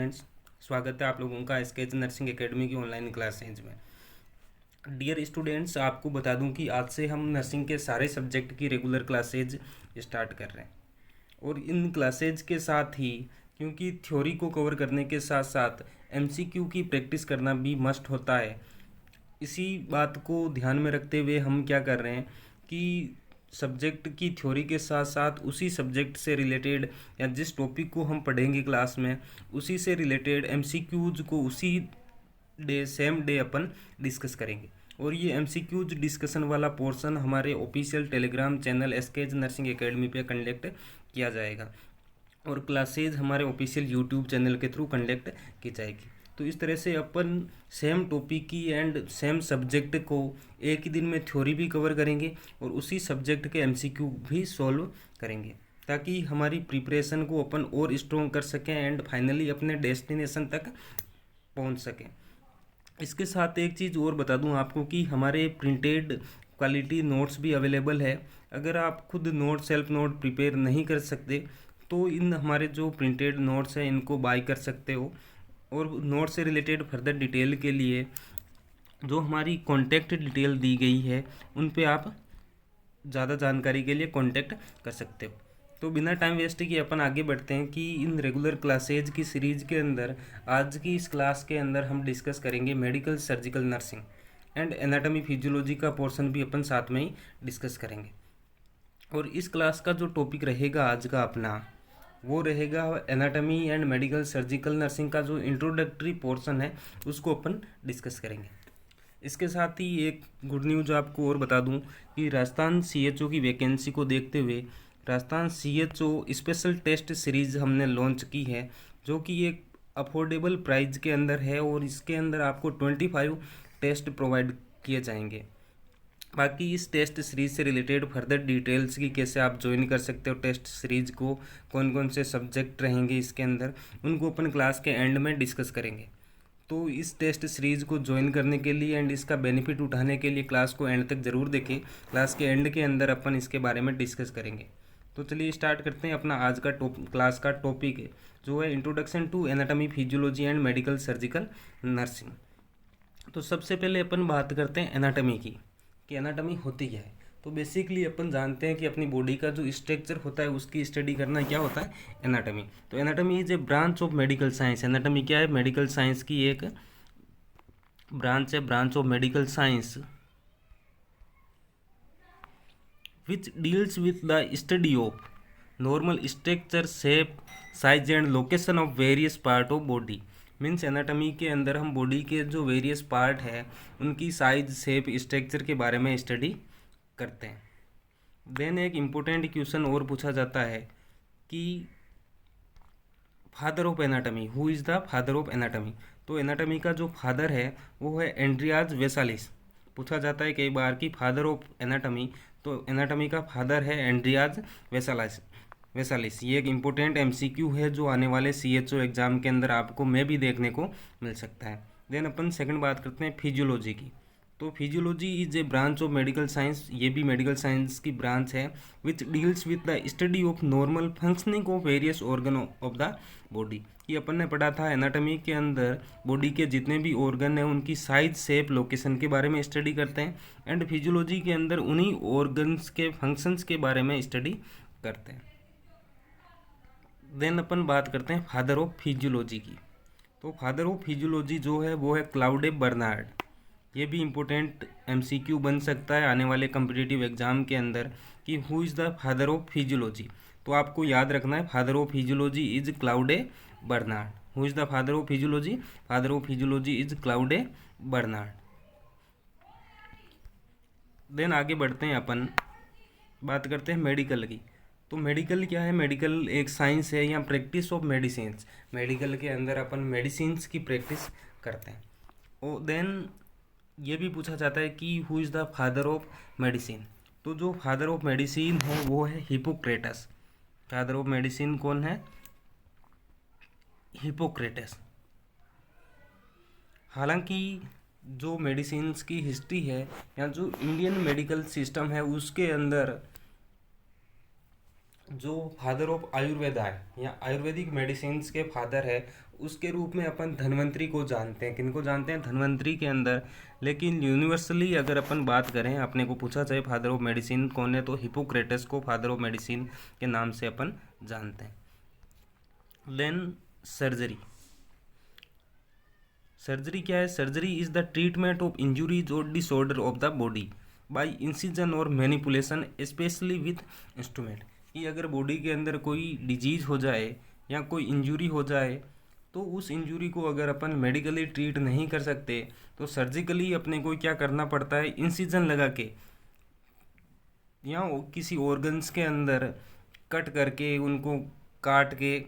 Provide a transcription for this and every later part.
Students, स्वागत है आप लोगों का एसकेएच नर्सिंग एकेडमी की ऑनलाइन क्लासेज में। डियर स्टूडेंट्स, आपको बता दूं कि आज से हम नर्सिंग के सारे सब्जेक्ट की रेगुलर क्लासेज स्टार्ट कर रहे हैं। और इन क्लासेज के साथ ही, क्योंकि थ्योरी को कवर करने के साथ साथ एमसीक्यू की प्रैक्टिस करना भी मस्ट होता है, इसी बात को ध्यान में रखते हुए हम क्या कर रहे हैं कि सब्जेक्ट की थ्योरी के साथ साथ उसी सब्जेक्ट से रिलेटेड या जिस टॉपिक को हम पढ़ेंगे क्लास में उसी से रिलेटेड एमसीक्यूज को उसी डे सेम डे अपन डिस्कस करेंगे। और ये एमसीक्यूज डिस्कशन वाला पोर्शन हमारे official Telegram channel SKH nursing academy पे कंडक्ट किया जाएगा और क्लासेज हमारे ऑफिशियल यूट्यूब चैनल के थ्रू कंडक्ट की जाएगी। तो इस तरह से अपन सेम टॉपिक की एंड सेम सब्जेक्ट को एक ही दिन में थ्योरी भी कवर करेंगे और उसी सब्जेक्ट के एमसीक्यू भी सॉल्व करेंगे, ताकि हमारी प्रिपरेशन को अपन और स्ट्रॉन्ग कर सकें एंड फाइनली अपने डेस्टिनेशन तक पहुंच सकें। इसके साथ एक चीज़ और बता दूं आपको कि हमारे प्रिंटेड क्वालिटी नोट्स भी अवेलेबल है। अगर आप खुद नोट सेल्फ नोट प्रिपेयर नहीं कर सकते तो इन हमारे जो प्रिंटेड नोट्स हैं इनको बाय कर सकते हो। और नोट से रिलेटेड फर्दर डिटेल के लिए जो हमारी कॉन्टैक्ट डिटेल दी गई है उन पे आप ज़्यादा जानकारी के लिए कॉन्टैक्ट कर सकते हो। तो बिना टाइम वेस्ट किए अपन आगे बढ़ते हैं कि इन रेगुलर क्लासेज की सीरीज के अंदर आज की इस क्लास के अंदर हम डिस्कस करेंगे medical surgical nursing and anatomy physiology का पोर्शन भी अपन साथ में ही डिस्कस करेंगे। और इस क्लास का जो टॉपिक रहेगा आज का अपना वो रहेगा anatomy and medical surgical nursing का जो इंट्रोडक्टरी पोर्शन है उसको अपन डिस्कस करेंगे। इसके साथ ही एक गुड न्यूज़ आपको और बता दूं कि राजस्थान सीएचओ की वैकेंसी को देखते हुए Rajasthan CHO special test series हमने लॉन्च की है, जो कि एक अफोर्डेबल प्राइस के अंदर है और इसके अंदर आपको 25 टेस्ट प्रोवाइड किए जाएंगे। बाकी इस टेस्ट सीरीज से रिलेटेड फर्दर डिटेल्स की कैसे आप ज्वाइन कर सकते हो टेस्ट सीरीज को, कौन कौन से सब्जेक्ट रहेंगे इसके अंदर, उनको अपन क्लास के एंड में डिस्कस करेंगे। तो इस टेस्ट सीरीज़ को ज्वाइन करने के लिए एंड इसका बेनिफिट उठाने के लिए क्लास को एंड तक ज़रूर देखें। क्लास के एंड के अंदर अपन इसके बारे में डिस्कस करेंगे। तो चलिए स्टार्ट करते हैं अपना आज का क्लास का टॉपिक जो है introduction to anatomy physiology and medical surgical nursing. तो सबसे पहले अपन बात करते हैं एनाटॉमी की कि एनाटॉमी होती क्या है। तो बेसिकली अपन जानते हैं कि अपनी बॉडी का जो स्ट्रक्चर होता है उसकी स्टडी करना क्या होता है, एनाटॉमी। तो anatomy is a branch of medical science. Anatomy क्या है, मेडिकल साइंस की एक ब्रांच है, branch of medical science which deals with the study of normal structure, shape, size and location of various part of body. Means anatomy के अंदर हम body के जो वेरियस पार्ट है उनकी साइज, शेप, स्ट्रक्चर के बारे में स्टडी करते हैं। देन एक इम्पोर्टेंट क्वेश्चन और पूछा जाता है कि father of anatomy, who is the father of anatomy. तो एनाटॉमी का जो फादर है वो है एंड्रियाज वेसालिस। पूछा जाता है कई बार कि फादर ऑफ एनाटॉमी, तो एनाटॉमी का फादर है एंड्रियाज वेसालिस। ये एक इम्पोर्टेंट एमसीक्यू है जो आने वाले सीएचओ एग्जाम के अंदर आपको में भी देखने को मिल सकता है। देन अपन सेकंड बात करते हैं फिजियोलॉजी की। तो physiology is a branch of medical science, ये भी मेडिकल साइंस की ब्रांच है which deals with the study of normal functioning of various organ of the body. ये अपन ने पढ़ा था एनाटॉमी के अंदर बॉडी के जितने भी ऑर्गन हैं उनकी साइज, शेप, लोकेशन के बारे में स्टडी करते हैं एंड फिजियोलॉजी के अंदर उन्हीं ऑर्गन्स के फंक्शंस के बारे में स्टडी करते हैं। देन अपन बात करते हैं फादर ऑफ फिजियोलॉजी की। तो फादर ऑफ फिजियोलॉजी जो है वो है क्लाउडे बर्नार्ड। ये भी इम्पोर्टेंट एमसीक्यू बन सकता है आने वाले कम्पिटिटिव एग्जाम के अंदर कि who is the father of physiology. तो आपको याद रखना है father of physiology is Claude Bernard. Who is the father of physiology, father of physiology is Claude Bernard. Then आगे बढ़ते हैं अपन, बात करते हैं मेडिकल की। तो मेडिकल क्या है, मेडिकल एक साइंस है या प्रैक्टिस ऑफ मेडिसिन्स। मेडिकल के अंदर अपन मेडिसिन्स की प्रैक्टिस करते हैं। और देन ये भी पूछा जाता है कि who is the father of medicine. तो जो फादर ऑफ मेडिसिन है वो है हिपोक्रेटस। फादर ऑफ मेडिसिन कौन है, हिपोक्रेटस। हालांकि जो मेडिसिन्स की हिस्ट्री है या जो इंडियन मेडिकल सिस्टम है उसके अंदर जो फादर ऑफ आयुर्वेदा है या आयुर्वेदिक मेडिसिन्स के फादर है उसके रूप में अपन धन्वंतरी को जानते हैं। किनको जानते हैं? धन्वंतरी के अंदर। लेकिन यूनिवर्सली अगर अपन बात करें, अपने को पूछा जाए फादर ऑफ मेडिसिन कौन है, तो हिपोक्रेटस को फादर ऑफ मेडिसिन के नाम से अपन जानते हैं। Then surgery. सर्जरी क्या है? Surgery is the treatment of injuries और disorder of the body by incision और मैनिपुलेशन स्पेशली विथ इंस्ट्रूमेंट। कि अगर बॉडी के अंदर कोई डिजीज हो जाए या कोई इंजरी हो जाए, तो उस इंजरी को अगर अपन मेडिकली ट्रीट नहीं कर सकते तो सर्जिकली अपने को क्या करना पड़ता है? इंसिजन लगा के या किसी ऑर्गन्स के अंदर कट करके उनको काट के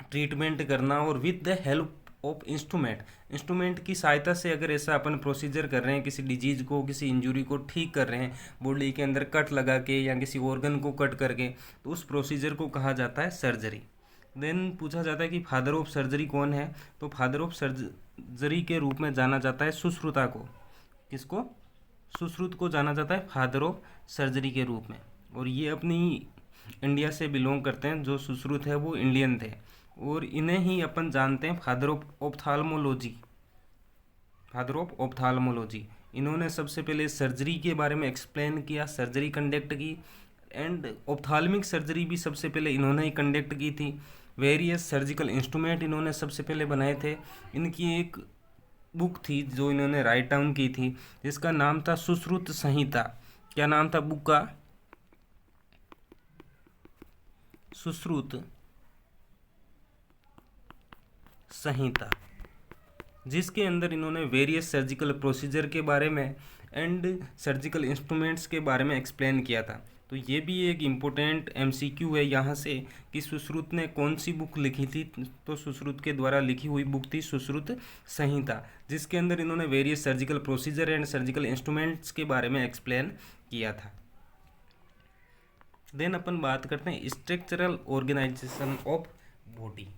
ट्रीटमेंट करना, और with the help of instrument की सहायता से अगर ऐसा अपन प्रोसीजर कर रहे हैं, किसी डिजीज को, किसी इंजरी को ठीक कर रहे हैं बॉडी के अंदर कट लगा के या किसी ऑर्गन को कट करके, तो उस प्रोसीजर को कहा जाता है सर्जरी। देन पूछा जाता है कि फादर ऑफ सर्जरी कौन है, तो फादर ऑफ सर्जरी के रूप में जाना जाता है सुश्रुता को। किसको? सुश्रुत को जाना जाता है फादर ऑफ सर्जरी के रूप में। और ये अपनी इंडिया से बिलोंग करते हैं। जो सुश्रुत है वो इंडियन थे, और इन्हें ही अपन जानते हैं father of ophthalmology. Father of ophthalmology, इन्होंने सबसे पहले सर्जरी के बारे में एक्सप्लेन किया, सर्जरी कंडक्ट की, एंड ऑप्थाल्मिक सर्जरी भी सबसे पहले इन्होंने ही कंडक्ट की थी। वेरियस सर्जिकल इंस्ट्रूमेंट इन्होंने सबसे पहले बनाए थे। इनकी एक बुक थी जो इन्होंने राइट डाउन की थी, जिसका नाम था सुश्रुत संहिता। क्या नाम था बुक का? सुश्रुत संहिता, जिसके अंदर इन्होंने वेरियस सर्जिकल प्रोसीजर के बारे में एंड सर्जिकल इंस्ट्रूमेंट्स के बारे में एक्सप्लेन किया था। तो ये भी एक इम्पोर्टेंट एमसीक्यू है यहाँ से कि सुश्रुत ने कौन सी बुक लिखी थी, तो सुश्रुत के द्वारा लिखी हुई बुक थी सुश्रुत संहिता, जिसके अंदर इन्होंने various surgical procedure and surgical instruments के बारे में एक्सप्लेन किया था। देन अपन बात करते हैं structural organisation of body.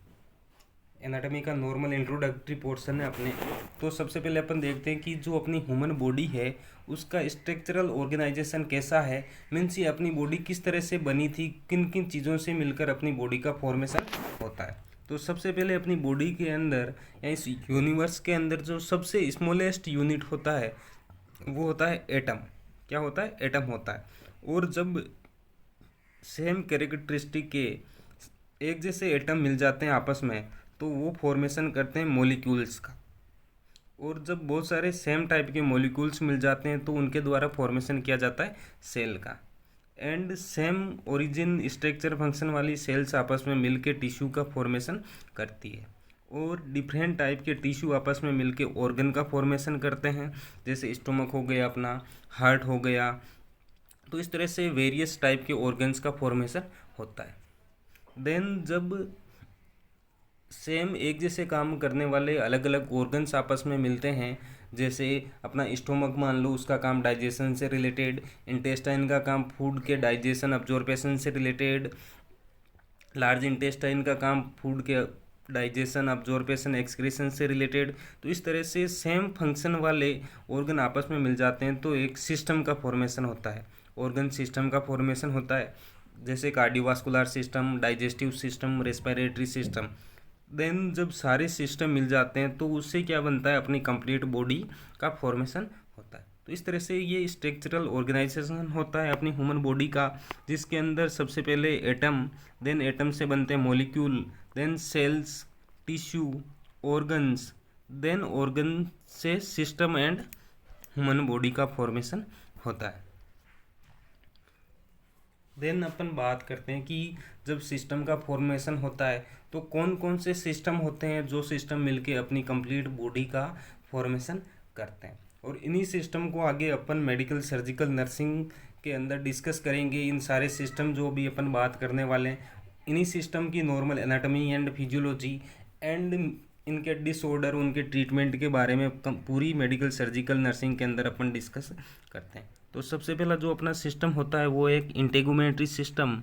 Anatomy का नॉर्मल इंट्रोडक्टरी पोर्शन है अपने। तो सबसे पहले अपन देखते हैं कि जो अपनी ह्यूमन बॉडी है उसका स्ट्रक्चरल ऑर्गेनाइजेशन कैसा है, मीन्स ये अपनी बॉडी किस तरह से बनी थी, किन किन चीज़ों से मिलकर अपनी बॉडी का फॉर्मेशन होता है। तो सबसे पहले अपनी बॉडी के अंदर या इस यूनिवर्स के अंदर जो सबसे स्मॉलेस्ट यूनिट होता है वो होता है एटम। क्या होता है? एटम होता है। और जब सेम कैरेक्टरिस्टिक के एक जैसे एटम मिल जाते हैं आपस में, तो वो फॉर्मेशन करते हैं मॉलिक्यूल्स का। और जब बहुत सारे सेम टाइप के मॉलिक्यूल्स मिल जाते हैं तो उनके द्वारा फॉर्मेशन किया जाता है सेल का। And same origin structure function वाली सेल्स आपस में मिलके टिश्यू का फॉर्मेशन करती है। और डिफरेंट टाइप के टिश्यू आपस में मिलके ऑर्गन का फॉर्मेशन करते हैं, जैसे स्टोमक हो गया, अपना हार्ट हो गया। तो इस तरह से वेरियस टाइप के ऑर्गन्स का फॉर्मेशन होता है। देन जब सेम एक जैसे काम करने वाले अलग अलग ऑर्गन्स आपस में मिलते हैं, जैसे अपना स्टोमक मान लो, उसका काम डाइजेशन से रिलेटेड, इंटेस्टाइन का काम फूड के डाइजेशन अब्जॉर्प्शन से रिलेटेड, लार्ज इंटेस्टाइन का काम फूड के डाइजेशन अब्जॉर्प्शन एक्सक्रीशन से रिलेटेड। तो इस तरह से सेम फंक्शन वाले ऑर्गन आपस में मिल जाते हैं तो एक सिस्टम का फॉर्मेशन होता है, ऑर्गन सिस्टम का फॉर्मेशन होता है, जैसे cardiovascular system, digestive system, respiratory system. Then जब सारे सिस्टम मिल जाते हैं तो उससे क्या बनता है? अपनी कंप्लीट बॉडी का फॉर्मेशन होता है। तो इस तरह से ये स्ट्रक्चरल ऑर्गेनाइजेशन होता है अपनी ह्यूमन बॉडी का, जिसके अंदर सबसे पहले एटम, देन एटम से बनते हैं molecule, then cells, tissue, organs, then organ से सिस्टम एंड ह्यूमन बॉडी का फॉर्मेशन होता है। देन अपन बात करते हैं कि जब सिस्टम का फॉर्मेशन होता है तो कौन कौन से सिस्टम होते हैं जो सिस्टम मिलके अपनी कंप्लीट बॉडी का फॉर्मेशन करते हैं। और इन्हीं सिस्टम को आगे अपन मेडिकल, सर्जिकल, नर्सिंग के अंदर डिस्कस करेंगे। इन सारे सिस्टम जो भी अपन बात करने वाले हैं, इन्हीं सिस्टम की normal anatomy and physiology and इनके डिसऑर्डर, उनके ट्रीटमेंट के बारे में पूरी मेडिकल, सर्जिकल, नर्सिंग के अंदर अपन डिस्कस करते हैं। तो सबसे पहला जो अपना सिस्टम होता है वो एक इंटेगुमेंट्री सिस्टम।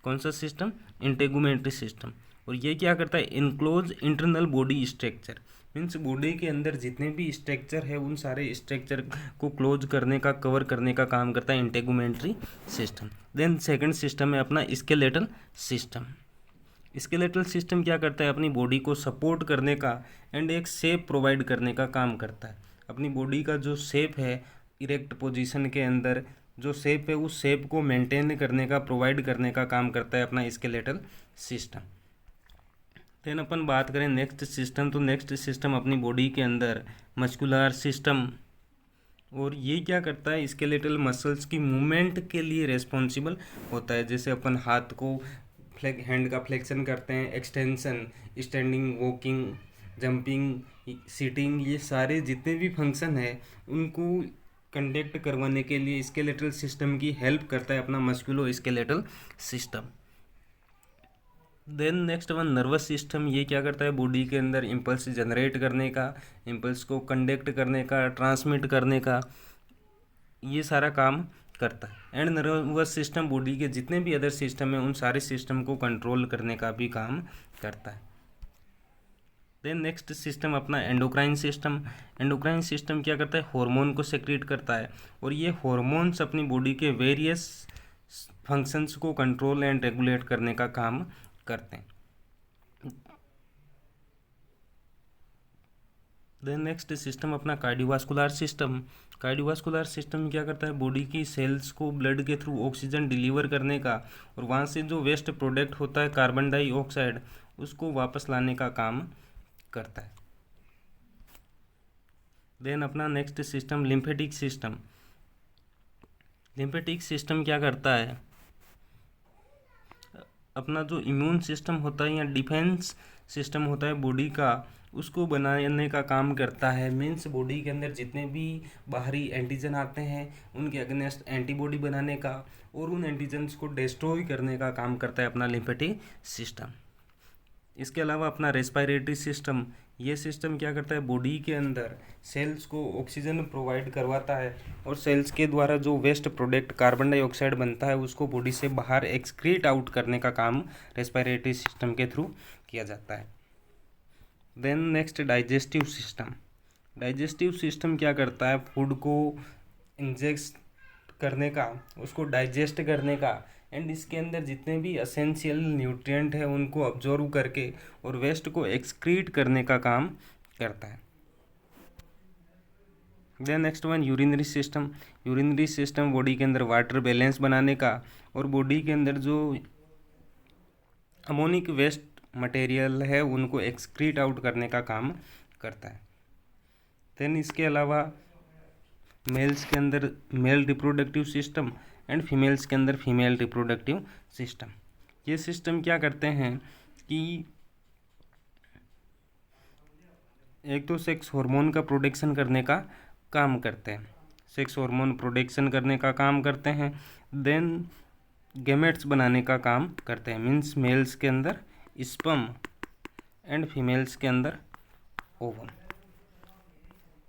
कौन सा सिस्टम? Integumentary system. और ये क्या करता है? Enclose internal body structure, means body के अंदर जितने भी स्ट्रक्चर है उन सारे स्ट्रक्चर को क्लोज करने का, कवर करने का काम करता है integumentary system. Then second system है अपना स्केलेटल सिस्टम। स्केलेटल सिस्टम क्या करता है, अपनी बॉडी को सपोर्ट करने का एंड एक शेप प्रोवाइड करने का काम करता है। अपनी बॉडी का जो शेप है इरेक्ट पोजीशन के अंदर जो शेप है उस शेप को मेंटेन करने का, प्रोवाइड करने का काम करता है अपना स्केलेटल सिस्टम। देन अपन बात करें नेक्स्ट सिस्टम, तो नेक्स्ट सिस्टम अपनी बॉडी के अंदर मस्कुलर सिस्टम, और ये क्या करता है, स्केलेटल मसल्स की मूवमेंट के लिए रेस्पॉन्सिबल होता है। जैसे अपन हाथ को हैंड का फ्लेक्शन करते हैं, extension, standing, walking, jumping, sitting, ये सारे जितने भी फंक्शन है उनको कंडक्ट करवाने के लिए स्केलेटल सिस्टम की हेल्प करता है अपना musculoskeletal system. Then next one nervous system, ये क्या करता है, बॉडी के अंदर इम्पल्स जनरेट करने का, इम्पल्स को कंडक्ट करने का, ट्रांसमिट करने का, ये सारा काम करता है। एंड नर्वस सिस्टम बॉडी के जितने भी अदर सिस्टम है उन सारे सिस्टम को कंट्रोल करने का भी काम करता है। देन नेक्स्ट सिस्टम अपना एंडोक्राइन सिस्टम। एंडोक्राइन सिस्टम क्या करता है, हार्मोन को सेक्रेट करता है, और ये हार्मोन्स अपनी बॉडी के वेरियस फंक्शंस को कंट्रोल एंड रेगुलेट करने का काम करते हैं। देन नेक्स्ट सिस्टम अपना कार्डियोवास्कुलर सिस्टम। कार्डियोवास्कुलर सिस्टम क्या करता है, बॉडी की सेल्स को ब्लड के थ्रू ऑक्सीजन डिलीवर करने का, और वहाँ से जो वेस्ट प्रोडक्ट होता है कार्बन डाइऑक्साइड उसको वापस लाने का काम करता है। देन अपना next system lymphatic system. Lymphatic system क्या करता है, अपना जो इम्यून सिस्टम होता है या डिफेंस सिस्टम होता है बॉडी का, उसको बनाने का काम करता है। मीन्स बॉडी के अंदर जितने भी बाहरी एंटीजन आते हैं उनके अगेंस्ट एंटीबॉडी बनाने का और उन एंटीजन्स को डिस्ट्रॉय करने का काम करता है अपना लिम्फेटिक सिस्टम। इसके अलावा अपना रेस्पिरेटरी सिस्टम, ये सिस्टम क्या करता है, बॉडी के अंदर सेल्स को ऑक्सीजन प्रोवाइड करवाता है, और सेल्स के द्वारा जो वेस्ट प्रोडक्ट कार्बन डाइऑक्साइड बनता है उसको बॉडी से बाहर एक्सक्रीट आउट करने का काम रेस्पिरेटरी सिस्टम के थ्रू किया जाता है। Then next digestive system. Digestive system क्या करता है, फूड को इंजेस्ट करने का, उसको डाइजेस्ट करने का, एंड इसके अंदर जितने भी असेंशियल न्यूट्रिएंट है उनको अब्जॉर्व करके और वेस्ट को एक्सक्रीट करने का काम करता है। Then next one urinary system. Urinary system body के अंदर वाटर बैलेंस बनाने का और बॉडी के अंदर जो अमोनिक वेस्ट मटेरियल है उनको एक्सक्रीट आउट करने का काम करता है। देन इसके अलावा मेल्स के अंदर male reproductive system and females के अंदर फीमेल रिप्रोडक्टिव सिस्टम। ये सिस्टम क्या करते हैं कि एक तो सेक्स हार्मोन का प्रोडक्शन करने का काम करते हैं, सेक्स हार्मोन प्रोडक्शन करने का काम करते हैं। देन गैमेट्स बनाने का काम करते हैं, मीन्स मेल्स के अंदर स्पर्म एंड फीमेल्स के अंदर ओवम।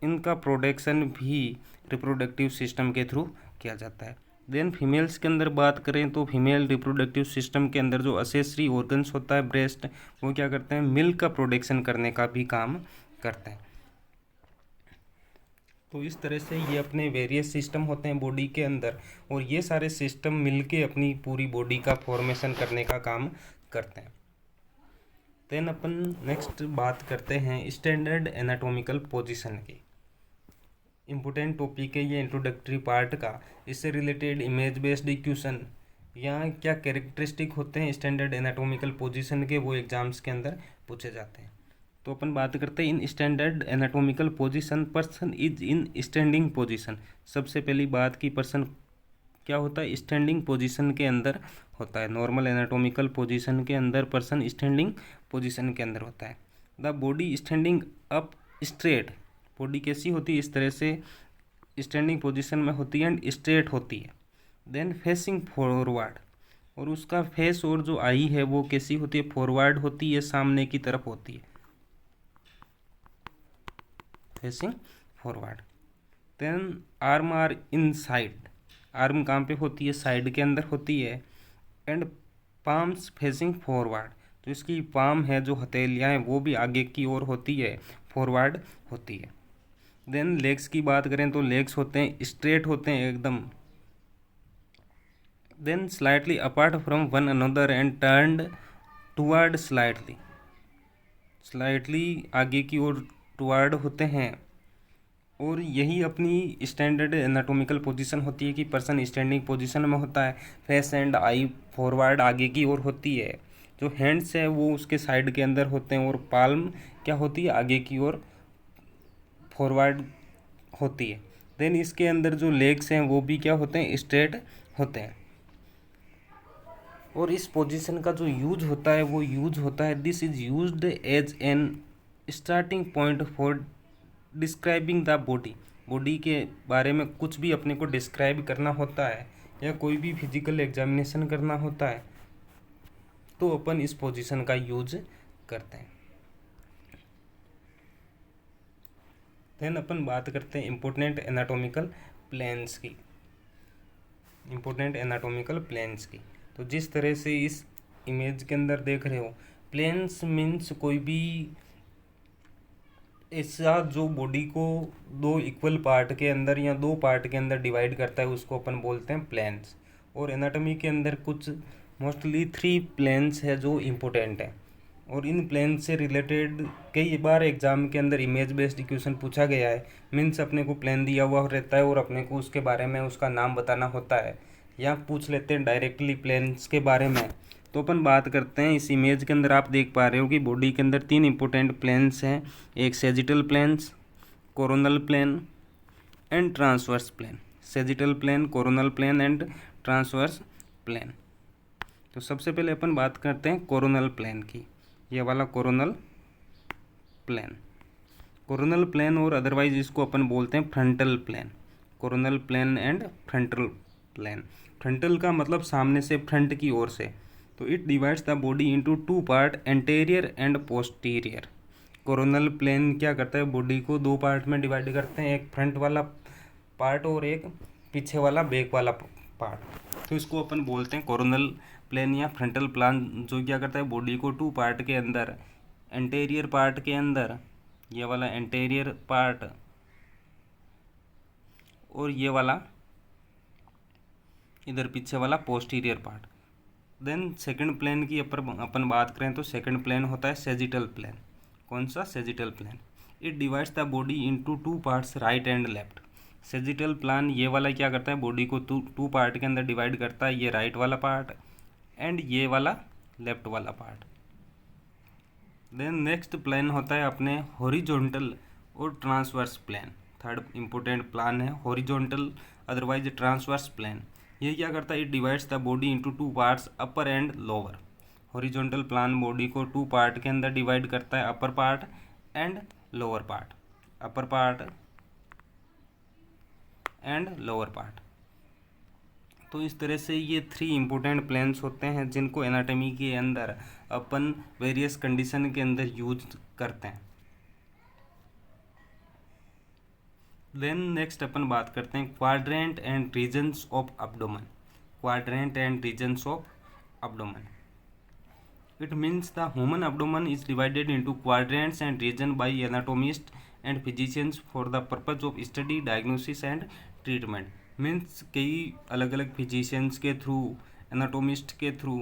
इनका प्रोडक्शन भी रिप्रोडक्टिव सिस्टम के थ्रू किया जाता है। देन फीमेल्स के अंदर बात करें तो फीमेल रिप्रोडक्टिव सिस्टम के अंदर जो एक्सेसरी ऑर्गन्स होता है ब्रेस्ट, वो क्या करते हैं, मिल्क का प्रोडक्शन करने का भी काम करते हैं। तो इस तरह से ये अपने वेरियस सिस्टम होते हैं बॉडी के अंदर, और ये सारे सिस्टम मिलके अपनी पूरी बॉडी का फॉर्मेशन करने का काम करते हैं। देन अपन नेक्स्ट बात करते हैं स्टैंडर्ड एनाटॉमिकल पोजीशन की। इम्पोर्टेंट टॉपिक है ये इंट्रोडक्टरी पार्ट का। इससे रिलेटेड इमेज बेस्ड इक्वेशन या क्या कैरेक्टरिस्टिक होते हैं स्टैंडर्ड एनाटॉमिकल पोजीशन के, वो एग्जाम्स के अंदर पूछे जाते हैं। तो अपन बात करते हैं in standard anatomical position, person is in standing position. सबसे पहली बात की पर्सन क्या होता है, स्टैंडिंग पोजीशन के अंदर होता है। नॉर्मल एनाटॉमिकल पोजीशन के अंदर पर्सन स्टैंडिंग पोजीशन के अंदर होता है। The body standing up straight, body कैसी होती है, इस तरह से स्टैंडिंग पोजीशन में होती है एंड स्ट्रेट होती है। देन फेसिंग फॉरवर्ड, और उसका फेस और जो आई है वो कैसी होती है, फॉरवर्ड होती है, सामने की तरफ होती है, facing forward. Then arm are in side, arm कहाँ पे होती है, साइड के अंदर होती है। एंड पाम्स फेसिंग फॉरवर्ड, तो इसकी पाम है जो हथेलियाँ हैं वो भी आगे की ओर होती है, फॉरवर्ड होती है। देन लेग्स की बात करें तो लेग्स होते हैं स्ट्रेट होते हैं एकदम। Then slightly apart from one another and turned toward slightly, slightly आगे की ओर टुवर्ड होते हैं। और यही अपनी स्टैंडर्ड एनाटॉमिकल पोजीशन होती है कि पर्सन स्टैंडिंग पोजीशन में होता है। फेस एंड आई फॉरवर्ड आगे की ओर होती है। जो हैंड्स है वो उसके साइड के अंदर होते हैं और पाल्म क्या होती है, आगे की ओर फॉरवर्ड होती है। देन इसके अंदर जो लेग्स हैं वो भी क्या होते हैं, स्ट्रेट होते हैं। और इस पोजीशन का जो यूज होता है वो यूज होता है, this is used as an starting point for describing the body. Body के बारे में कुछ भी अपने को डिस्क्राइब करना होता है या कोई भी फिजिकल एग्जामिनेशन करना होता है तो अपन इस पोजीशन का यूज करते हैं। देन अपन बात करते हैं इम्पोर्टेंट एनाटॉमिकल प्लेन्स की, इम्पोर्टेंट एनाटॉमिकल प्लेन्स की। तो जिस तरह से इस इमेज के अंदर देख रहे हो, प्लेन्स मीन्स कोई भी ऐसा जो बॉडी को दो इक्वल पार्ट के अंदर या दो पार्ट के अंदर डिवाइड करता है उसको अपन बोलते हैं प्लेन्स। और एनाटॉमी के अंदर कुछ मोस्टली 3 प्लेन्स है जो इम्पोर्टेंट है। और इन प्लेन से रिलेटेड कई बार एग्जाम के अंदर इमेज बेस्ड क्वेश्चन पूछा गया है। मीन्स अपने को प्लेन दिया हुआ रहता है और अपने को उसके बारे में उसका नाम बताना होता है, या पूछ लेते हैं डायरेक्टली प्लेन्स के बारे में। तो अपन बात करते हैं, इस इमेज के अंदर आप देख पा रहे हो कि बॉडी के अंदर 3 इंपॉर्टेंट प्लेन्स हैं, एक sagittal planes, coronal plane and transverse plane. Sagittal plane, coronal plane and transverse plane. तो सबसे पहले अपन बात करते हैं कोरोनल प्लेन की। ये वाला कोरोनल प्लेन, कोरोनल प्लेन और अदरवाइज इसको अपन बोलते हैं frontal plane. Coronal plane and frontal plane. Frontal का मतलब सामने से, फ्रंट की ओर से। तो it divides the body into 2 part, anterior and posterior. Coronal plane क्या करता है, बॉडी को 2 पार्ट में डिवाइड करते हैं, एक फ्रंट वाला पार्ट और एक पीछे वाला बैक वाला पार्ट। तो इसको अपन बोलते हैं कोरोनल प्लेन या फ्रंटल प्लान, जो क्या करता है बॉडी को 2 पार्ट के अंदर, एंटेरियर पार्ट के अंदर ये वाला एंटेरियर पार्ट और ये वाला इधर पीछे वाला posterior part. Then second plane की अपन बात करें तो सेकंड प्लेन होता है सेजिटल प्लेन। कौन सा, sagittal plane. It divides the body into 2 parts, right and left. Sagittal plane ये वाला क्या करता है, बॉडी को 2 पार्ट के अंदर डिवाइड करता है, ये राइट वाला पार्ट एंड ये वाला लेफ्ट वाला पार्ट। देन नेक्स्ट प्लेन होता है अपने हॉरिजॉन्टल और transverse plane. Third important plane है हॉरिजॉन्टल अदरवाइज ट्रांसवर्स प्लेन। ये क्या करता है, it divides the body into 2 parts, upper and lower. Horizontal plane body को 2 पार्ट के अंदर डिवाइड करता है, upper part and lower part, upper part and lower part. तो इस तरह से ये 3 इंपॉर्टेंट प्लेन्स होते हैं जिनको एनाटॉमी के अंदर अपन वेरियस कंडीशन के अंदर यूज करते हैं। देन नेक्स्ट अपन बात करते हैं quadrant and regions of abdomen. Quadrant and regions of abdomen, it means the human abdomen is divided into quadrants and region by anatomist and physicians for the purpose of study, diagnosis and treatment. Means कई अलग अलग physicians के through, anatomist के through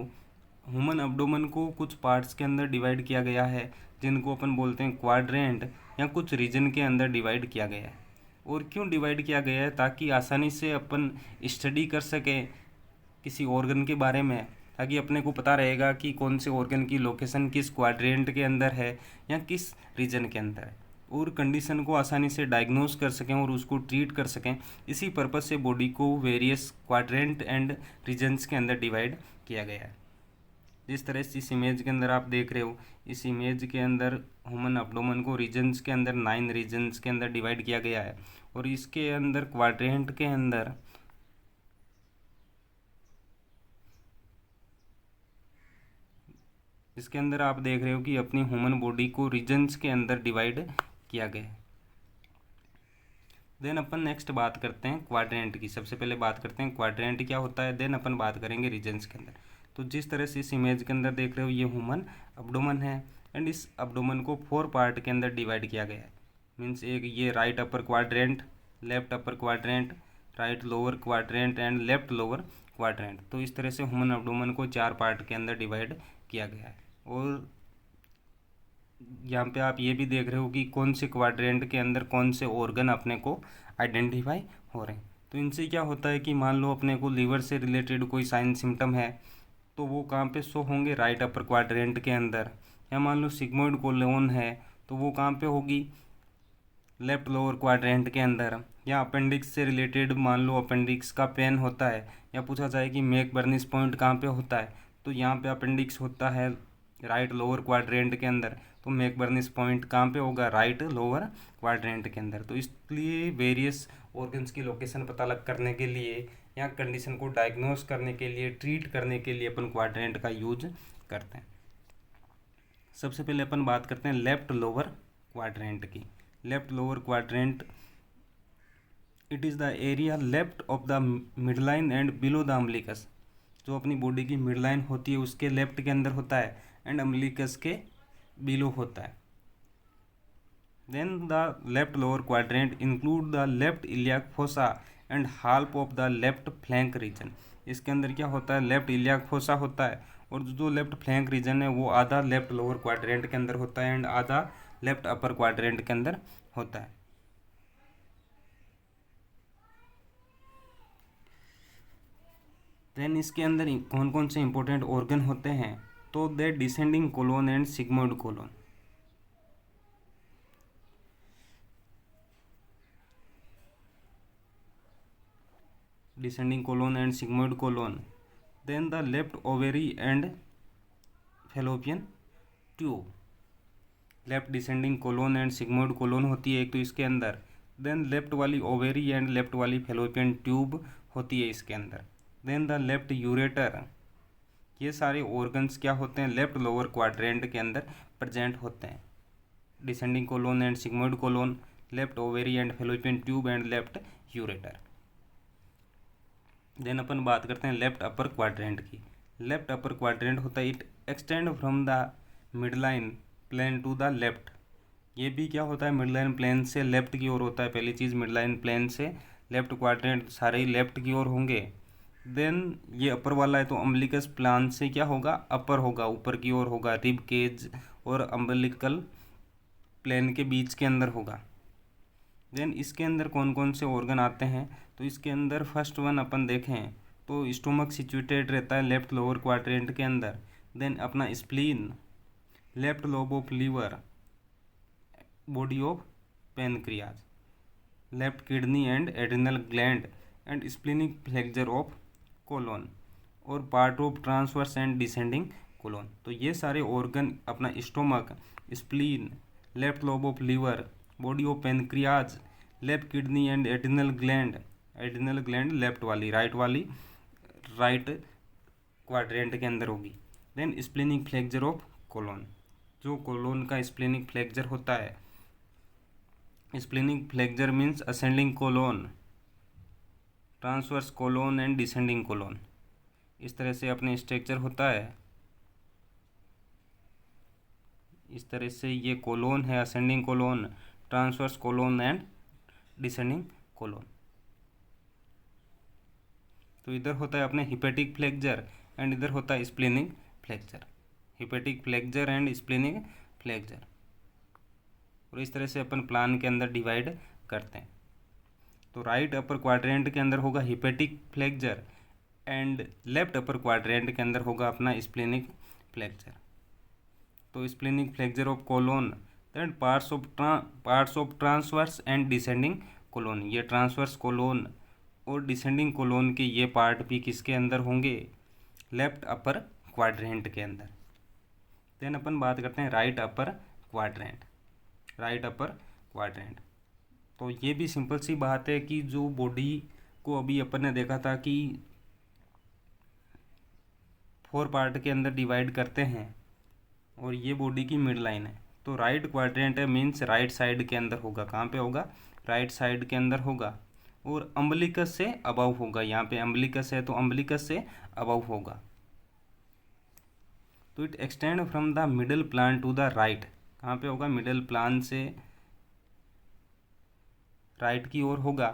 human abdomen को कुछ parts के अंदर divide किया गया है जिनको अपन बोलते हैं क्वाड्रेंट, या कुछ रीजन के अंदर डिवाइड किया गया है। और क्यों डिवाइड किया गया है, ताकि आसानी से अपन स्टडी कर सकें किसी ऑर्गन के बारे में, ताकि अपने को पता रहेगा कि कौन से ऑर्गन की लोकेशन किस क्वाड्रेंट के अंदर है या किस रीजन के अंदर है, और कंडीशन को आसानी से डायग्नोस कर सकें और उसको ट्रीट कर सकें। इसी पर्पज़ से बॉडी को वेरियस क्वाड्रेंट एंड रीजन्स के अंदर डिवाइड किया गया है। जिस तरह से इस इमेज के अंदर आप देख रहे हो, इस इमेज के अंदर ह्यूमन एब्डोमेन को रीजन्स के अंदर 9 रीजन्स के अंदर डिवाइड किया गया है। और इसके अंदर क्वाड्रेंट के अंदर इसके अंदर आप देख रहे हो कि अपनी ह्यूमन बॉडी को रीजन्स के अंदर डिवाइड किया गया है। देन अपन नेक्स्ट बात करते हैं क्वाड्रेंट की। सबसे पहले बात करते हैं क्वाड्रेंट क्या होता है, देन अपन बात करेंगे रीजन्स के अंदर। तो जिस तरह से इस इमेज के अंदर देख रहे हो, ये ह्यूमन एब्डोमेन है एंड इस एब्डोमेन को 4 पार्ट के अंदर डिवाइड किया गया है। मीन्स एक ये right upper quadrant, left upper quadrant, right lower quadrant and left lower quadrant. तो इस तरह से ह्यूमन एब्डोमेन को 4 पार्ट के अंदर डिवाइड किया गया है। और यहाँ पे आप ये भी देख रहे हो कि कौन से क्वाड्रेंट के अंदर कौन से ऑर्गन अपने को आइडेंटिफाई हो रहे हैं। तो इनसे क्या होता है कि मान लो अपने को लीवर से रिलेटेड कोई साइन सिम्टम है तो वो कहाँ पे शो होंगे, राइट अपर क्वाड्रेंट के अंदर। या मान लो सिग्मोइड कोलोन है तो वो कहाँ पे होगी, लेफ्ट लोअर क्वाड्रेंट के अंदर। या अपेंडिक्स से रिलेटेड मान लो अपेंडिक्स का पेन होता है, या पूछा जाए कि मेक बर्निस पॉइंट कहाँ पे होता है, तो यहाँ पे अपेंडिक्स होता है राइट लोअर क्वाड्रेंट के अंदर, तो मेक बर्निस पॉइंट कहाँ पे होगा, राइट लोअर क्वाड्रेंट के अंदर। तो इसलिए वेरियस ऑर्गन्स की लोकेशन पता लग करने के लिए या कंडीशन को डायग्नोस करने के लिए, ट्रीट करने के लिए अपन क्वाड्रेंट का यूज करते हैं। सबसे पहले अपन बात करते हैं लेफ्ट लोअर क्वाड्रेंट की। Left lower quadrant, it is the area left of the mid line and below the umbilicus. जो अपनी बॉडी की मिड लाइन होती है उसके लेफ्ट के अंदर होता है एंड अम्बिलिकस के बिलो होता है। Then the left lower quadrant include the left iliac fossa and half of the left flank region. इसके अंदर क्या होता है, लेफ्ट इलियाक फोसा होता है और जो लेफ्ट फ्लैंक रीजन है वो आधा लेफ्ट लोअर क्वाड्रेंट के अंदर होता है एंड आधा लेफ्ट अपर क्वाड्रेंट के अंदर होता है। देन इसके अंदर कौन कौन से इंपॉर्टेंट ऑर्गन होते हैं, तो they descending colon and sigmoid colon. Descending colon and sigmoid colon. Then the left ovary and fallopian tube. Left descending colon and sigmoid colon होती है एक तो इसके अंदर। देन लेफ्ट वाली ओवेरी एंड लेफ्ट वाली फेलोपियन ट्यूब होती है इसके अंदर। Then the left ureter. ये सारे ऑर्गन्स क्या होते हैं, लेफ्ट लोअर क्वाड्रेंट के अंदर प्रेजेंट होते हैं। Descending colon and sigmoid colon, left ovary and fallopian tube and left ureter. Then अपन बात करते हैं लेफ्ट अपर क्वाड्रेंट की। लेफ्ट अपर क्वाड्रेंट होता है, it extend from the mid line plane to the left. ये भी क्या होता है, मिड लाइन प्लेन से लेफ्ट की ओर होता है। पहली चीज़, मिड लाइन प्लेन से लेफ्ट क्वाड्रेंट सारे ही लेफ्ट की ओर होंगे। देन ये अपर वाला है तो अम्बिलिकस प्लान से क्या होगा, अपर होगा, ऊपर की ओर होगा, रिब केज और अम्बिलिकल प्लेन के बीच के अंदर होगा। देन इसके अंदर कौन कौन से ऑर्गन आते हैं, तो इसके अंदर फर्स्ट वन अपन देखें तो स्टोमक सिचुएटेड रहता है लेफ्ट लोअर क्वाड्रेंट के अंदर। देन अपना spleen, left lobe of liver, body of pancreas, left kidney and adrenal gland and splenic flexure of colon और part of transverse and descending colon. तो ये सारे ऑर्गन अपना stomach, spleen, left lobe of liver, body of pancreas, left kidney and adrenal gland. Adrenal gland left वाली, right वाली right quadrant के अंदर होगी। Then splenic flexure of colon, जो कोलोन का स्प्लीनिक फ्लेक्चर होता है। Splenic flexure means ascending colon, transverse colon and descending colon. इस तरह से अपने स्ट्रक्चर होता है। इस तरह से ये कोलोन है, ascending colon, transverse colon and descending colon. तो इधर होता है अपने हिपेटिक फ्लेक्चर एंड इधर होता है splenic flexure. Hepatic flexure and splenic flexure. और इस तरह से अपन प्लान के अंदर डिवाइड करते हैं। तो राइट अपर क्वाड्रेंट के अंदर होगा hepatic flexure and left upper quadrant के अंदर होगा अपना स्प्लीनिक फ्लेक्चर। तो splenic flexure of colon, that parts of transverse and descending colon. ये ट्रांसवर्स कोलोन और डिसेंडिंग कोलोन के ये पार्ट भी किसके अंदर होंगे, लेफ्ट अपर क्वाड्रेंट के अंदर। देन अपन बात करते हैं right upper quadrant. Right upper quadrant, तो ये भी सिंपल सी बात है कि जो बॉडी को अभी अपन ने देखा था कि 4 पार्ट के अंदर डिवाइड करते हैं और ये बॉडी की मिड लाइन है, तो राइट क्वाड्रेंट है मीन्स राइट साइड के अंदर होगा। कहाँ पे होगा, राइट साइड के अंदर होगा और अम्बिलिकस से अबव होगा। यहाँ पे अम्बिलिकस है तो अम्बिलिकस से अबव होगा। तो it extend from the middle plane to the right. कहाँ पे होगा, मिडल प्लान से राइट की ओर होगा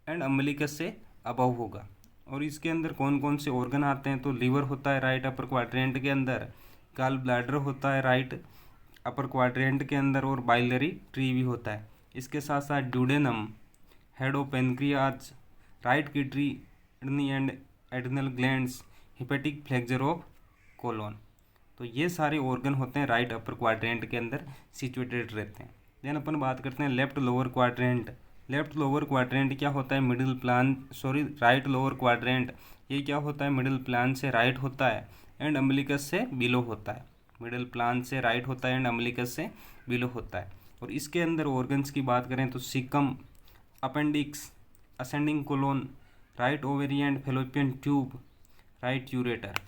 एंड अम्बिलिकस से अबव होगा और इसके अंदर कौन कौन से ऑर्गन आते हैं, तो लीवर होता है राइट अपर क्वाड्रेंट के अंदर, गॉल ब्लैडर होता है राइट अपर क्वाड्रेंट के अंदर, और बाइलरी ट्री भी होता है। इसके साथ साथ duodenum, head of pancreas, right kidney and adrenal glands, hepatic flexure of colon. तो ये सारे ऑर्गन होते हैं राइट अपर क्वाड्रेंट के अंदर सिचुएटेड रहते हैं। देन अपन बात करते हैं left lower quadrant. Left lower quadrant क्या होता है, middle plan right lower quadrant ये क्या होता है, मिडिल प्लान से राइट होता है एंड अम्बिलिकस से बिलो होता है। मिडिल प्लान से राइट होता है एंड अम्बिलिकस से बिलो होता है। और इसके अंदर ऑर्गन्स की बात करें तो caecum, appendix, ascending colon, right ovary and fallopian tube, right ureter,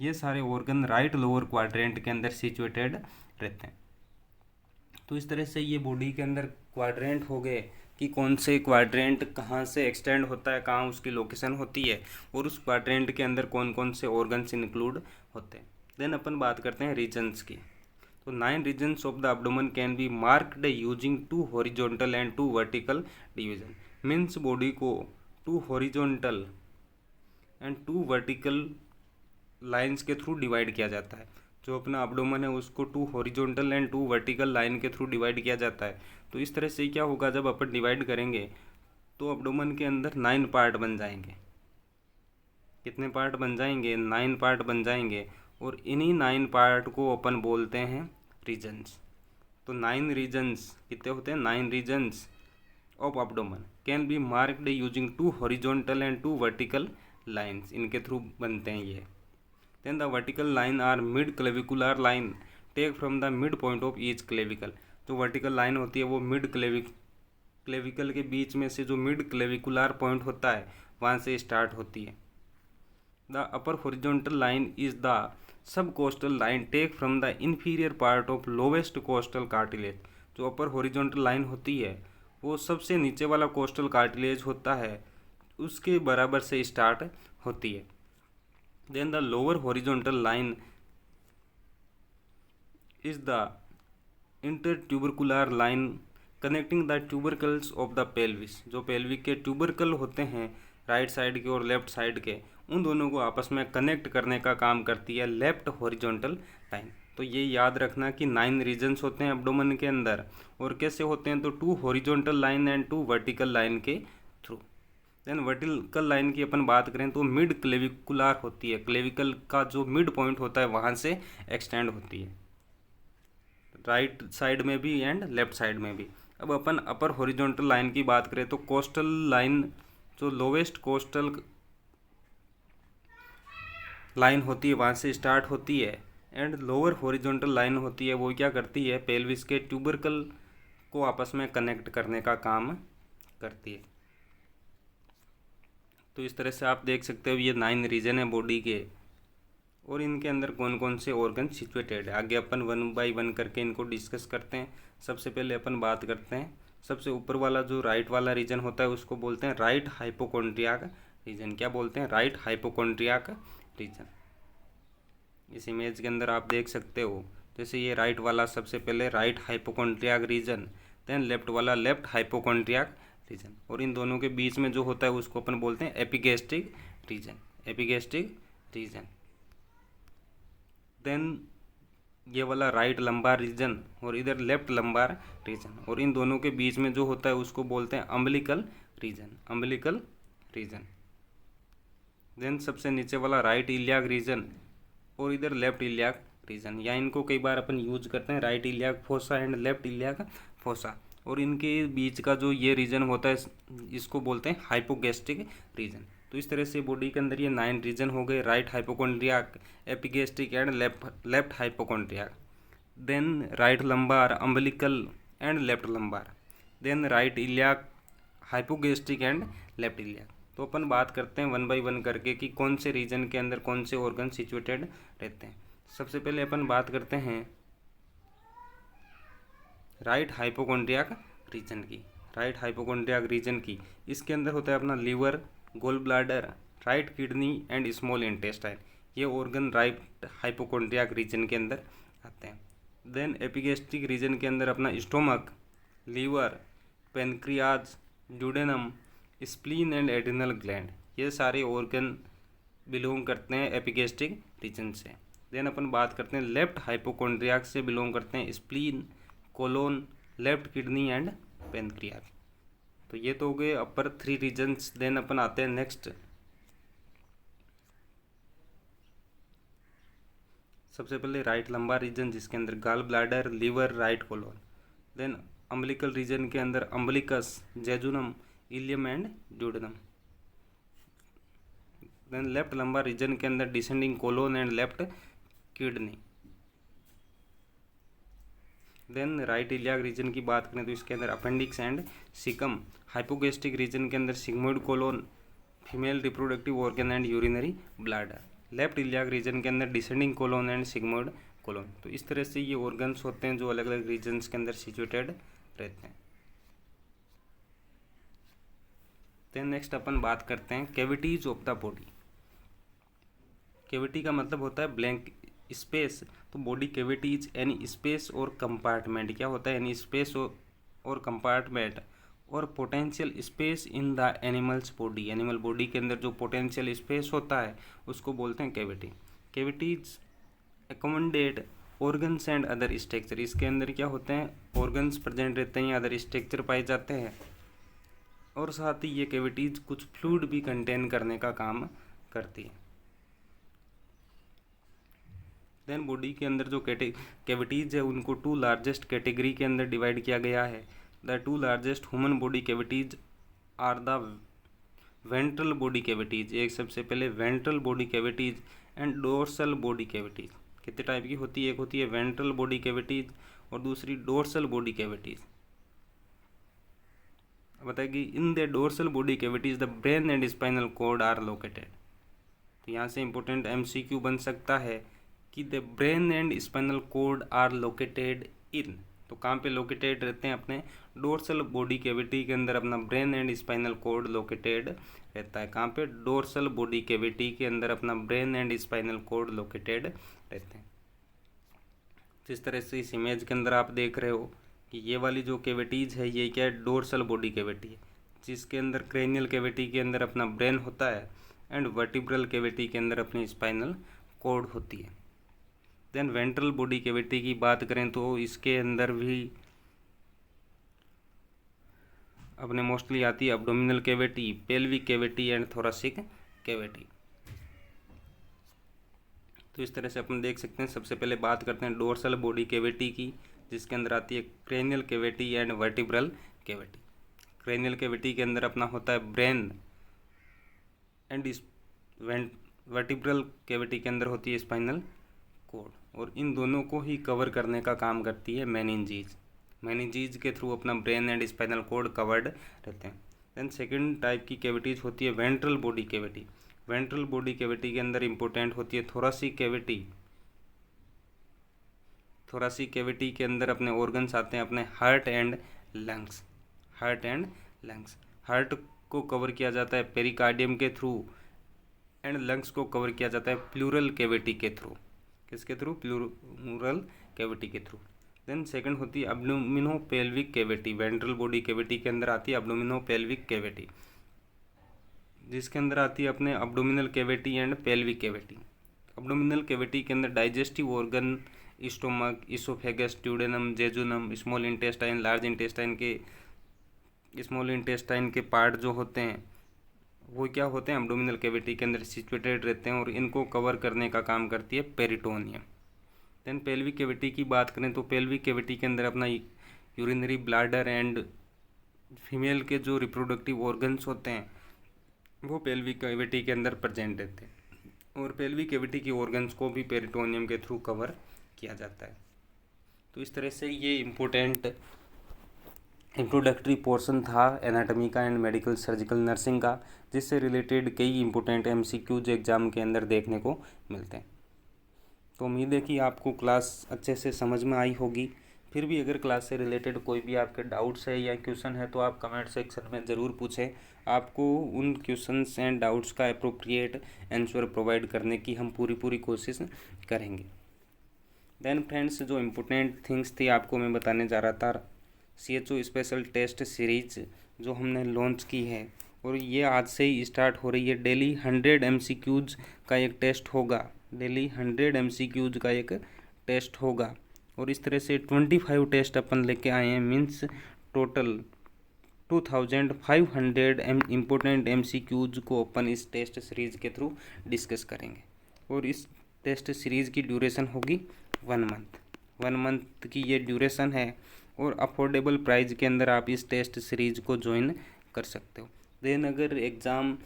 ये सारे ऑर्गन राइट लोअर क्वाड्रेंट के अंदर सिचुएटेड रहते हैं। तो इस तरह से ये बॉडी के अंदर क्वाड्रेंट हो गए कि कौन से क्वाड्रेंट कहाँ से एक्सटेंड होता है, कहाँ उसकी लोकेशन होती है, और उस क्वाड्रेंट के अंदर कौन कौन से ऑर्गन्स इंक्लूड होते हैं। देन अपन बात करते हैं रीजन्स की। तो 9 regions of the abdomen can be marked using 2 horizontal and 2 vertical division. Means body को 2 हॉरिजॉन्टल एंड 2 वर्टिकल लाइंस के थ्रू डिवाइड किया जाता है। जो अपना एब्डोमेन है उसको 2 हॉरिजॉन्टल एंड 2 वर्टिकल लाइन के थ्रू डिवाइड किया जाता है। तो इस तरह से क्या होगा, जब अपन डिवाइड करेंगे तो एब्डोमेन के अंदर 9 पार्ट बन जाएंगे। कितने पार्ट बन जाएंगे, 9 पार्ट बन जाएंगे। और इन्हीं 9 पार्ट को अपन बोलते हैं रीजन्स। तो 9 रीजन्स कितने होते हैं, 9 regions of abdomen can be marked using 2 horizontal and 2 vertical lines, इनके थ्रू बनते हैं ये। Then the vertical line are mid clavicular line take from the mid point of each clavicle। जो वर्टिकल लाइन होती है वो मिड क्लेविकल के बीच में से जो मिड क्लेविकुलर पॉइंट होता है वहाँ से स्टार्ट होती है। The upper horizontal line is the subcostal line take from the inferior part of lowest costal cartilage. जो अपर हॉरिजॉन्टल लाइन होती है वो सबसे नीचे वाला कोस्टल कार्टिलेज होता है उसके बराबर से स्टार्ट होती है। Then the lower horizontal line is the intertubercular line connecting the tubercles of the pelvis। जो पेल्विक के ट्यूबरकल होते हैं राइट साइड के और लेफ्ट साइड के, उन दोनों को आपस में कनेक्ट करने का काम करती है लेफ्ट हॉरिजॉन्टल लाइन। तो ये याद रखना कि 9 रीजन्स होते हैं एब्डोमेन के अंदर, और कैसे होते हैं, तो 2 horizontal line and 2 vertical line के थ्रू। देन वर्टिकल लाइन की अपन बात करें तो मिड क्लेविकुलर होती है, क्लेविकल का जो मिड पॉइंट होता है वहाँ से एक्सटेंड होती है, राइट साइड में भी एंड लेफ्ट साइड में भी। अब अपन अपर हॉरिजॉन्टल लाइन की बात करें तो कोस्टल लाइन जो लोवेस्ट कोस्टल लाइन होती है वहाँ से स्टार्ट होती है, एंड लोअर हॉरिजॉन्टल लाइन होती है वो क्या करती है, पेल्विस के ट्यूबरकल को आपस में कनेक्ट करने का काम करती है। तो इस तरह से आप देख सकते हो ये 9 रीजन है बॉडी के, और इनके अंदर कौन कौन से ऑर्गन सिचुएटेड है। आगे अपन 1 बाय 1 करके इनको डिस्कस करते हैं। सबसे पहले अपन बात करते हैं, सबसे ऊपर वाला जो राइट वाला रीजन होता है उसको बोलते हैं राइट हाइपोकॉन्ड्रियाक रीजन। क्या बोलते हैं, राइट हाइपोकॉन्ड्रियाक रीजन। इस इमेज के अंदर आप देख सकते हो, जैसे ये राइट वाला सबसे पहले right hypochondriac region, then left वाला लेफ्ट हाइपोकॉन्ड्रियाक रीजन, और इन दोनों के बीच में जो होता है उसको अपन बोलते हैं epigastric region, epigastric region. Then ये वाला राइट लंबार रीजन और इधर लेफ्ट लंबार रीजन, और इन दोनों के बीच में जो होता है उसको बोलते हैं umbilical region, umbilical region. Then सबसे नीचे वाला राइट इलियाक रीजन और इधर लेफ्ट इलियाक रीजन, या इनको कई बार अपन यूज करते हैं right iliac fossa and left iliac fossa, और इनके बीच का जो ये रीजन होता है इसको बोलते हैं हाइपोगैस्ट्रिक रीजन। तो इस तरह से बॉडी के अंदर ये 9 रीजन हो गए, right hypochondriac, epigastric and left hypochondriac, then right lumbar, umbilical and left lumbar, then right iliac, hypogastric and left iliac. तो अपन बात करते हैं 1 बाय 1 करके कि कौन से रीजन के अंदर कौन से ऑर्गन सिचुएटेड रहते हैं। सबसे पहले अपन बात करते हैं राइट हाइपोकॉन्ड्रियाक रीजन की, राइट हाइपोकॉन्ड्रियाक रीजन की। इसके अंदर होता है अपना liver, gallbladder, right kidney and small intestine, ये ऑर्गन राइट हाइपोकॉन्ड्रियाक रीजन के अंदर आते हैं। देन एपिगैस्ट्रिक रीजन के अंदर अपना stomach, liver, pancreas, duodenum, spleen and adrenal gland, ये सारे ऑर्गन बिलोंग करते हैं एपिगेस्ट्रिक रीजन से। देन अपन बात करते हैं लेफ्ट हाइपोकॉन्ड्रियाक से बिलोंग करते हैं spleen, colon, left kidney and pancreas. तो ये तो हो गए अपर 3 रीजन्स। देन अपन आते हैं नेक्स्ट, सबसे पहले राइट लंबा रीजन जिसके अंदर gall bladder, liver, right colon. Then umbilical region के अंदर umbilicus, jejunum, ileum and duodenum. Then left lumbar region के अंदर descending colon and left kidney. Then right iliac region की बात करें तो इसके अंदर appendix and caecum. Hypogastric region के अंदर sigmoid colon, female reproductive organ and urinary bladder. Left iliac region के अंदर descending colon and sigmoid colon. तो इस तरह से ये ऑर्गन्स होते हैं जो अलग अलग रीजन्स के अंदर सिचुएटेड रहते हैं। देन नेक्स्ट अपन बात करते हैं cavities of the body. Cavity का मतलब होता है ब्लैंक स्पेस। तो body cavity is any space और कंपार्टमेंट। क्या होता है? एनी स्पेस और कंपार्टमेंट और potential space in the animals body. Animal body के अंदर जो पोटेंशियल स्पेस होता है उसको बोलते हैं cavity. Cavities accommodate organs and other structure. इसके अंदर क्या होते हैं? ऑर्गन्स प्रेजेंट रहते हैं, अदर स्ट्रक्चर पाए जाते हैं, और साथ ही ये कैविटीज कुछ फ्लूइड भी कंटेन करने का काम करती है। देन बॉडी के अंदर जो कैविटीज है उनको 2 लार्जेस्ट कैटेगरी के अंदर डिवाइड किया गया है। The 2 largest human body cavities are the ventral body cavities. एक सबसे पहले ventral body cavities and dorsal body cavities. कितने टाइप की होती है? एक होती है वेंट्रल बॉडी कैविटीज और दूसरी डोर्सल बॉडी कैविटीज। बताएगी in the dorsal body cavities the brain and spinal cord are located. तो यहाँ से इंपॉर्टेंट MCQ बन सकता है कि the brain and spinal cord are located in. तो कहाँ पे लोकेटेड रहते हैं? अपने डोर्सल बॉडी कैविटी के अंदर अपना brain and spinal cord located रहता है। कहाँ पे? डोर्सल बॉडी कैविटी के अंदर अपना brain and spinal cord located रहते हैं। जिस तरह से इस इमेज के अंदर आप देख रहे हो कि ये वाली जो कैविटीज़ है ये क्या है? डोर्सल बॉडी कैविटी है, जिसके अंदर क्रेनियल कैविटी के अंदर अपना ब्रेन होता है एंड वर्टिब्रल कैविटी के अंदर अपनी स्पाइनल कॉर्ड होती है। देन वेंट्रल बॉडी कैविटी की बात करें तो इसके अंदर भी अपने मोस्टली आती है abdominal cavity, pelvic cavity and thoracic cavity. तो इस तरह से अपन देख सकते हैं। सबसे पहले बात करते हैं डोर्सल बॉडी कैविटी की, जिसके अंदर आती है cranial cavity and vertebral cavity. Cranial cavity के अंदर अपना होता है ब्रेन एंड वर्टिब्रल कैविटी के अंदर होती है स्पाइनल कॉर्ड, और इन दोनों को ही कवर करने का काम करती है मेनिंजीज। मेनिंजीज के थ्रू अपना brain and spinal cord covered रहते हैं। देन सेकेंड टाइप की कैविटीज होती है ventral body cavity. Ventral body cavity के अंदर इंपॉर्टेंट होती है थोरेसिक कैविटी। थोरेसिक कैविटी के अंदर अपने ऑर्गन्स आते हैं अपने heart and lungs. Heart and lungs, heart को कवर किया जाता है पेरिकार्डियम के थ्रू एंड लंग्स को कवर किया जाता है प्लूरल कैविटी के थ्रू। किसके थ्रू? प्लूरल कैविटी के थ्रू। देन सेकंड होती है abdomino pelvic cavity. Ventral body cavity के अंदर आती है अब्डोमिनो पेल्विक कैविटी, जिसके अंदर आती है अपने abdominal cavity and pelvic cavity. Abdominal cavity के अंदर digestive organ, stomach, oesophagus, duodenum, jejunum, small intestine, large intestine के स्मॉल इंटेस्टाइन के पार्ट जो होते हैं वो क्या होते हैं? अब्डोमिनल कैविटी के अंदर सिचुएटेड रहते हैं, और इनको कवर करने का काम करती है पेरिटोनियम। देन पेल्विक कैविटी की बात करें तो पेल्विक कैविटी के अंदर अपना यूरिनरी ब्लैडर एंड फीमेल के जो रिप्रोडक्टिव ऑर्गन्स होते हैं वो पेल्विक कैविटी के अंदर प्रेजेंट रहते हैं, और पेल्विक कैविटी की ऑर्गन्स को भी पेरिटोनियम के थ्रू कवर किया जाता है। तो इस तरह से ये इम्पोर्टेंट इंट्रोडक्टरी पोर्शन था एनाटॉमी का एंड मेडिकल सर्जिकल नर्सिंग का, जिससे रिलेटेड कई इंपॉर्टेंट MCQs एग्ज़ाम के अंदर देखने को मिलते हैं। तो उम्मीद है कि आपको क्लास अच्छे से समझ में आई होगी। फिर भी अगर क्लास से रिलेटेड कोई भी आपके डाउट्स है या क्वेश्चन है तो आप कमेंट सेक्शन में ज़रूर पूछें। आपको उन क्वेश्चंस एंड डाउट्स का अप्रोप्रिएट आंसर प्रोवाइड करने की हम पूरी कोशिश करेंगे। देन फ्रेंड्स, जो इम्पोर्टेंट थिंग्स थी आपको मैं बताने जा रहा था, CHO स्पेशल टेस्ट सीरीज जो हमने लॉन्च की है और ये आज से ही स्टार्ट हो रही है। डेली 100 MCQs का एक टेस्ट होगा, डेली 100 MCQs का एक टेस्ट होगा। और इस तरह से 25 टेस्ट अपन लेके आए हैं, मीन्स टोटल 2500 इम्पोर्टेंट MCQs को अपन इस टेस्ट सीरीज़ के थ्रू डिस्कस करेंगे। और इस टेस्ट सीरीज़ की ड्यूरेशन होगी 1 मंथ। 1 मंथ की ये ड्यूरेशन है और अफोर्डेबल प्राइस के अंदर आप इस टेस्ट सीरीज़ को ज्वाइन कर सकते हो। देन अगर एग्ज़ाम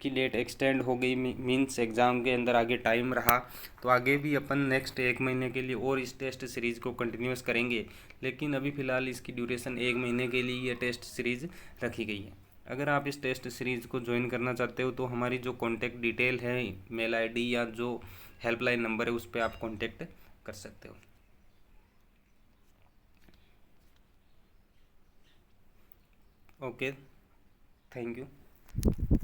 की डेट एक्सटेंड हो गई, मीन्स एग्ज़ाम के अंदर आगे टाइम रहा, तो आगे भी अपन नेक्स्ट 1 महीने के लिए और इस टेस्ट सीरीज़ को कंटिन्यूस करेंगे। लेकिन अभी फ़िलहाल इसकी ड्यूरेशन 1 महीने के लिए ये टेस्ट सीरीज़ रखी गई है। अगर आप इस टेस्ट सीरीज़ को ज्वाइन करना चाहते हो तो हमारी जो कॉन्टैक्ट डिटेल है, मेल ID या जो हेल्पलाइन नंबर है, उस पर आप कॉन्टैक्ट कर सकते हो। Okay, thank you.